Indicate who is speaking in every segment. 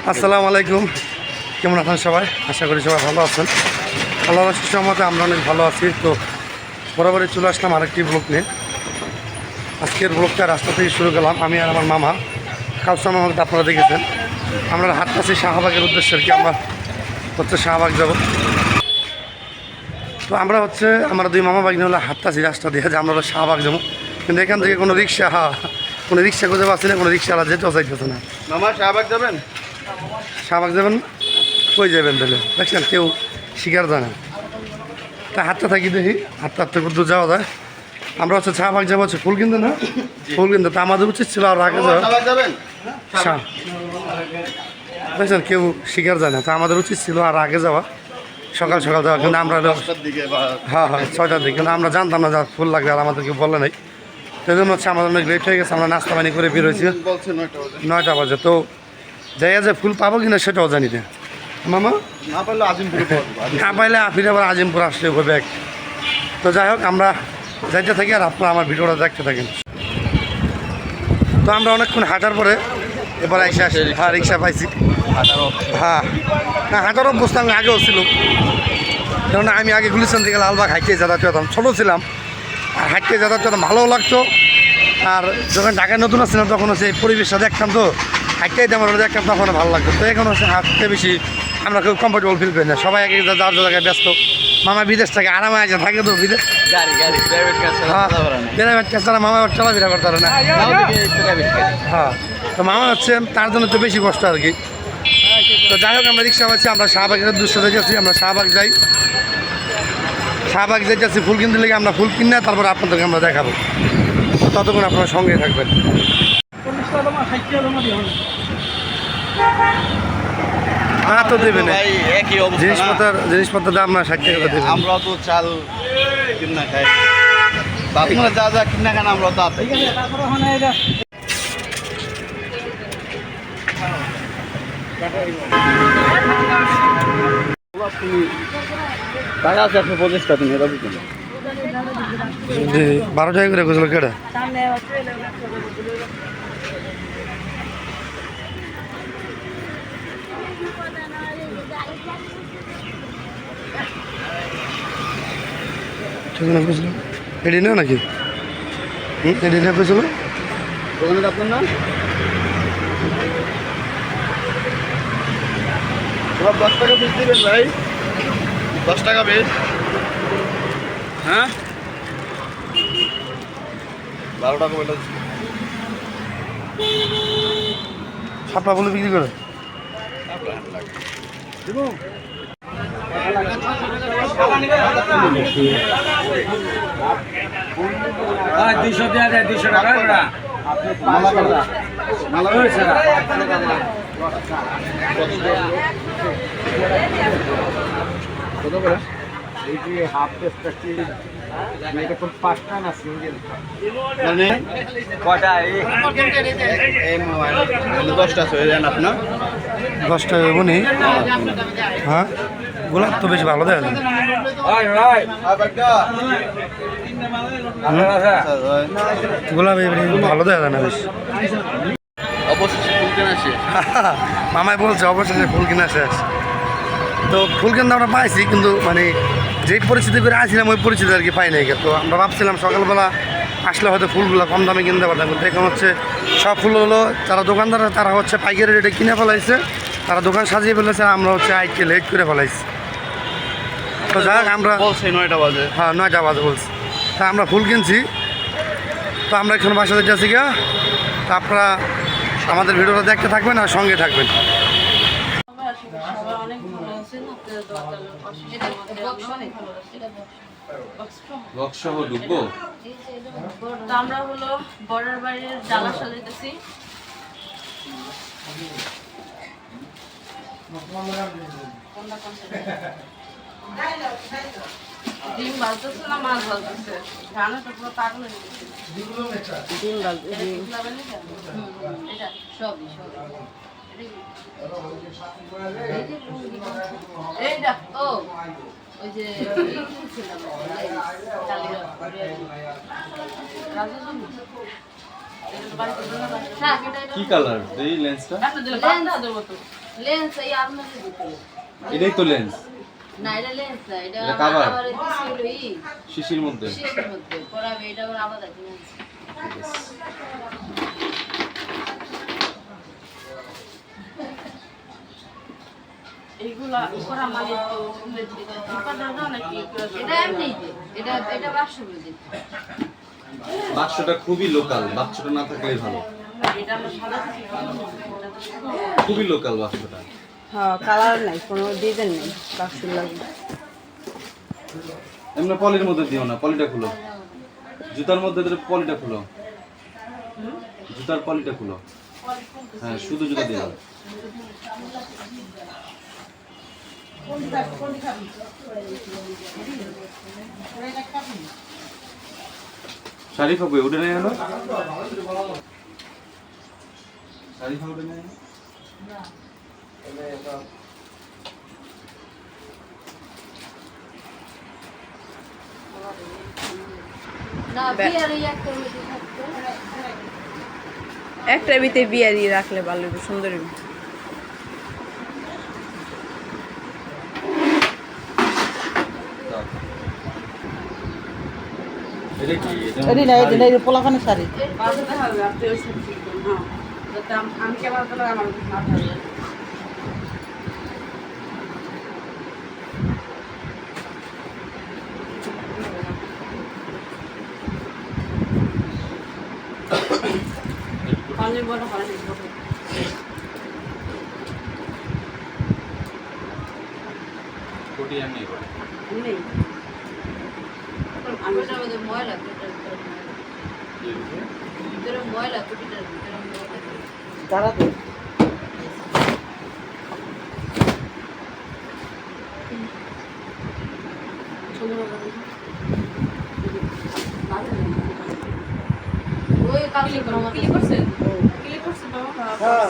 Speaker 1: আসসালামু আলাইকুম, কেমন আছেন সবাই? আশা করি সবাই ভালো আছেন। আল্লাহর সুসম্মতে আমরা অনেক ভালো আছি। তো বরাবরই চলে আসলাম আরেকটি ব্লগ নিয়ে। আজকের ব্লগটা রাস্তা থেকে শুরু করলাম, আমি আর আমার মামা কাউসার মামাকে আপনারা দেখেছেন। আমরা হাঁটতেছি শাহবাগের উদ্দেশ্যে, আর কি আমরা হচ্ছে শাহবাগ যাব। তো আমরা হচ্ছে আমরা দুই মামা বাগিনী হলে হাঁটতেছি রাস্তা দিয়ে যে আমরা শাহবাগ যাবো, কিন্তু এখান থেকে কোনো রিক্সা খুঁজে পাচ্ছি না, কোনো রিক্সাওয়ালা যেতেও চাইতেছে না।
Speaker 2: মামা শাহবাগ যাবেন?
Speaker 1: শাহবাগ যাবেন? কই যাবেন তাহলে? দেখছেন কেউ শিকার যায় না। তা হাঁটতে থাকি, দেখি হাঁটতে দূর যাওয়া যায়। আমরা হচ্ছে শাহবাগ যাবো, হচ্ছে ফুল কিনতে না, ফুল কিনতে। তা আমাদের উচিত ছিল আর আগে যাওয়া। দেখছেন কেউ শিকার যায় না, তা আমাদের উচিত ছিল আর আগে যাওয়া, সকাল সকাল যাওয়া। কিন্তু আমরা হ্যাঁ 6টার দিকে, কিন্তু আমরা জানতাম না যা ফুল লাগবে, আর আমাদেরকে বলে নাই। সেই জন্য হচ্ছে আমাদের অনেক লেট হয়ে গেছে। আমরা নাস্তা পানি করে বের হয়েছি 9টা বাজে। তো যাইয়া যে ফুল পাবো কিনা সেটাও জানি না মামা। না পাইলে ফিরে আবার আজিমপুর আসলে হবে এক। তো যাই হোক, আমরা যাইতে থাকি আর আপনারা আমার ভিডিওটা দেখতে থাকেন। তো আমরা অনেকক্ষণ হাঁটার পরে এবার এসে আসি। হ্যাঁ, রিক্সা পাইছি। হ্যাঁ না, হাঁটার অভ্যস্ত আমি আগেও ছিল। কারণ আমি আগে গুলিস্তান থেকে লালবাগ হাঁটতে যাতায়াত করতাম, ছোটো ছিলাম। আর হাঁটতে যাতায়াত করতাম, ভালোও লাগতো। আর যখন ঢাকায় নতুন আসছিলাম তখন হচ্ছে এই পরিবেশটা দেখতাম, তো হাঁটতেই তেমন দেখতাম, তখন ভালো লাগতো। তো এখন হচ্ছে হাঁটতে বেশি আমরা খুব কমফোর্টেবল ফিল করি না। সবাই এক যার জায়গায় ব্যস্ত। মামা বিদেশ থেকে আরামে আসে থাকে, তো বিদেশ প্রাইভেট কাজ তারা মামা চলাফেরা করতে পারে না। হ্যাঁ, তো মামা হচ্ছে তার জন্য তো বেশি কষ্ট আর কি। তো যাই হোক, আমরা রিক্সা পাচ্ছি, আমরা শাহবাগের উদ্দেশ্যে যাচ্ছি। আমরা শাহবাগ যাচ্ছি ফুল কিনতে লেগে। আমরা ফুল কিনে তারপরে আপনাদেরকে আমরা দেখাবো। ততক্ষণ আপনারা সঙ্গে থাকবেন। তো দেবেন জিনিসপত্রের দাম না 60 টাকা দেবেন।
Speaker 2: আমরা তো চাল কিনা খাই, আপনারা যা যা কিনা খান আমরা তা টাকা আছে 125 টাকা। তুমি এটা বুঝলেন
Speaker 1: 12 টাকা করে গেছিল কেটে। এডি না নাকি? এডি না পেয়েছিল
Speaker 2: দোকানে আপনার নাম 10 টাকা পিস দিবেন ভাই, 10 টাকা পিস। হ্যাঁ 12 টাকা বলে
Speaker 1: সাপলা বলে বিক্রি করে।
Speaker 3: দুইশো দেওয়া যায়, 200 টাকা
Speaker 2: কত করে?
Speaker 3: হাফ টেস্ট এটা কোন 5টা না সিঙ্গেল
Speaker 2: মানে
Speaker 3: কটা?
Speaker 2: এই 10টা হয়ে যান আপনার
Speaker 1: 10 টাকা বনি। হ্যাঁ, গোলাপ তো বেশ ভালো দেয় না। গোলাপ ভালো দেয় না বেশ।
Speaker 2: অবশ্যই ফুল কেনা শেষ।
Speaker 1: মামাই বলছে অবশেষে ফুল কিনা শেষ। তো ফুল কিনতে আমরা পাইছি, কিন্তু মানে যেই পরিস্থিতি করে আসছিলাম ওই পরিস্থিতি আর কি পাই নাই। তো আমরা ভাবছিলাম সকালবেলা আসলে হয়তো ফুলগুলো কম দামে কিনতে পারতাম, কিন্তু এখন হচ্ছে সব ফুল হলো যারা দোকানদার তারা হচ্ছে পাইকারি রেটে কিনে ফেলাইছে, তারা দোকান সাজিয়ে ফেলেছে, আমরা হচ্ছে আইকে লেট করে ফেলাইছি। তো যাক আমরা
Speaker 2: বলছি 9টা বাজে।
Speaker 1: হ্যাঁ 9টা বাজে বলছি। তা আমরা ফুল কিনছি, তো আমরা এখন বাসাতে যাচ্ছি গা। তা আপনারা আমাদের ভিডিওটা দেখতে থাকবেন আর সঙ্গে থাকবেন।
Speaker 4: আমরা হলো বড়ের বাড়ির জ্বালা সাজাইতেছি। ডিম ভাজতেছে না মাছ ভাজতেছে, রান্নাটা পুরো পাগল হয়ে গেছে। ডিম ভাজতেছে, এটা সবই এইটা ও ওই যে ছিলাম হ্যাঁ এটা এটা
Speaker 5: কি কালার এই লেন্সটা?
Speaker 4: লেন্স এই আপনাদের দিতে
Speaker 5: এটাই তো লেন্স
Speaker 4: না এটা লেন্স না এটা
Speaker 5: এটা cover?
Speaker 4: আবার দিছিল ই
Speaker 5: শিশির মধ্যে।
Speaker 4: শেষের মধ্যে পরাবে এটা আবার আলাদা কিনে এইগুলা করা মানে তো এটা এমনি এটা এটা বাক্সে দিতে
Speaker 5: বাক্সটা খুবই লোকাল, বাক্সটা না থাকলেই ভালো।
Speaker 4: এটা আমরা সাদা
Speaker 5: খুবই লোকাল বাক্সটা।
Speaker 6: হ্যাঁ কালার নাই কোনো ডিজাইন নেই কাপড় লাগে
Speaker 5: এমনি পলির মধ্যে দিও না, পলিটা খুলো। জুতার মধ্যে দিলে পলিটা খুলো, জুতার পলিটা খুলো। হ্যাঁ শুধু জুতা দিলাম। শাড়ি খাবে উঠে নেই হলো, শাড়ি খাবে উঠে নেই।
Speaker 4: না বিয়ার এই একটা মধ্যে থাকতো
Speaker 6: একটা ভিতরে বিয়ারি রাখলে ভালো হবে সুন্দর হবে
Speaker 5: এটা কি?
Speaker 6: এডি না এডি না পোলাখানে শাড়ি
Speaker 4: বাজাতে হবে আপনি ওই সবজি হ্যাঁ যাতে আমি কেমন করে আমার মাথা পানি বড় হয়
Speaker 5: কোটি এমনি করে।
Speaker 4: নেই আমি ওটার মধ্যে ময়লা ভিতরে ময়লা কুটিটার ভিতরে ময়লা
Speaker 6: দাঁড়াতে
Speaker 4: ওই কালি করছে
Speaker 6: হ্যাঁ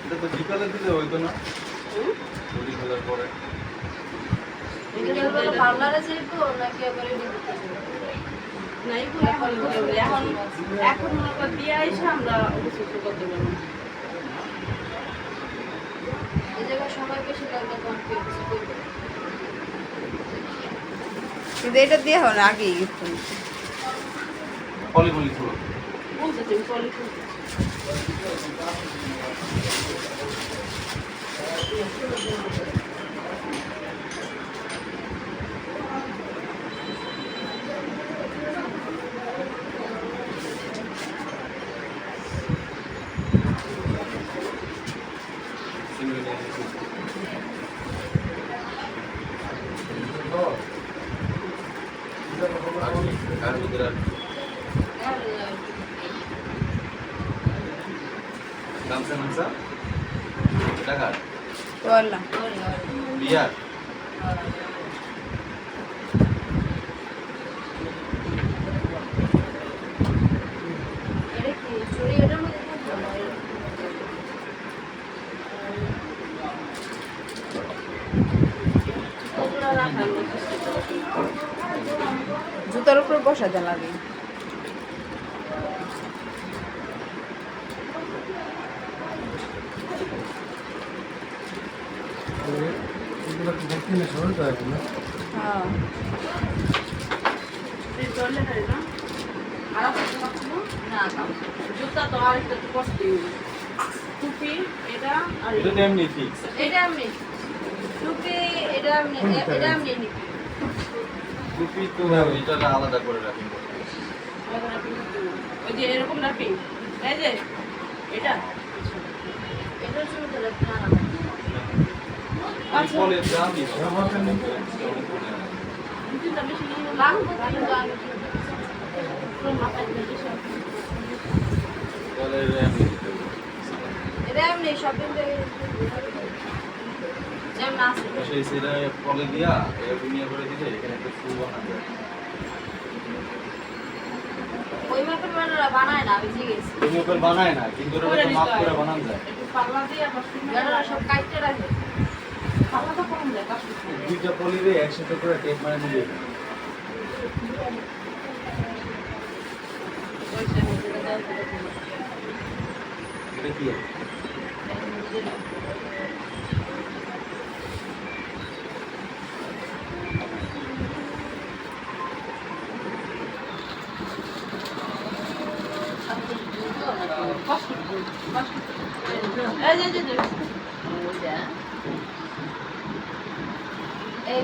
Speaker 5: এটা তো বিকালে দিলে হইতো না, হোলি খেলার পরে।
Speaker 4: পার্লারে যাইতো নাকি আবার এখন এখন মনে কর দিয়ে আইসা আমরা অবশ্যই করতে পারবো এই জায়গায় সবাই বেশি লাগবে কনফিউজ করবে
Speaker 6: কিন্তু এটা দিয়ে হবে না আগেই গেছে
Speaker 5: পলি পলি খুলো।
Speaker 4: বলতে তুমি চলে
Speaker 5: আর ভিতরে গামছা গামছা টাকা
Speaker 6: বললাম
Speaker 5: বিয়ার
Speaker 4: এটা কি চুরি এটার মধ্যে থাকবে না ওগুলো রাখার মধ্যে
Speaker 6: জুতার উপর বসাতে লাগে হ্যাঁ
Speaker 4: জুতা তো আরেকটা কষ্টই টুপি এটা আর
Speaker 5: এটা তো এমনি ফিক্স।
Speaker 4: এটা আমি টুপি এটা আমি এটা আমি নিই
Speaker 5: টুপি তো এটা আলাদা করে রাখি।
Speaker 4: ওই যে এরকম রাখি এই যে এটা এটা শুরু করে না
Speaker 5: আচ্ছা পলের দামই
Speaker 4: কিন্তু বেশি লাগবে কিন্তু আমি পুরো মাথায় বেশি
Speaker 5: পলের এমনি দিতে হবে।
Speaker 4: এটা এমনি শপিং থেকে যেমন আছে
Speaker 5: সেই সেটা পলে দিয়া এটা দুনিয়া করে দিলে এখানে একটা ফুল বানাবে।
Speaker 4: ওই মাপের বেড়ারা বানায় না, আমি জিজ্ঞেস
Speaker 5: ওই মাপের বানায় না, কিন্তু ওটা তো মাপ করে বানানো যায়।
Speaker 4: একটু পাল্লা দিয়ে বেড়ারা সব কাটতে রাখে, পাল্লা তো কম যায় কাজ করতে।
Speaker 5: দুইটা পলিরে একসাথে করে টেপ মানে নিয়ে এটা কি
Speaker 4: এই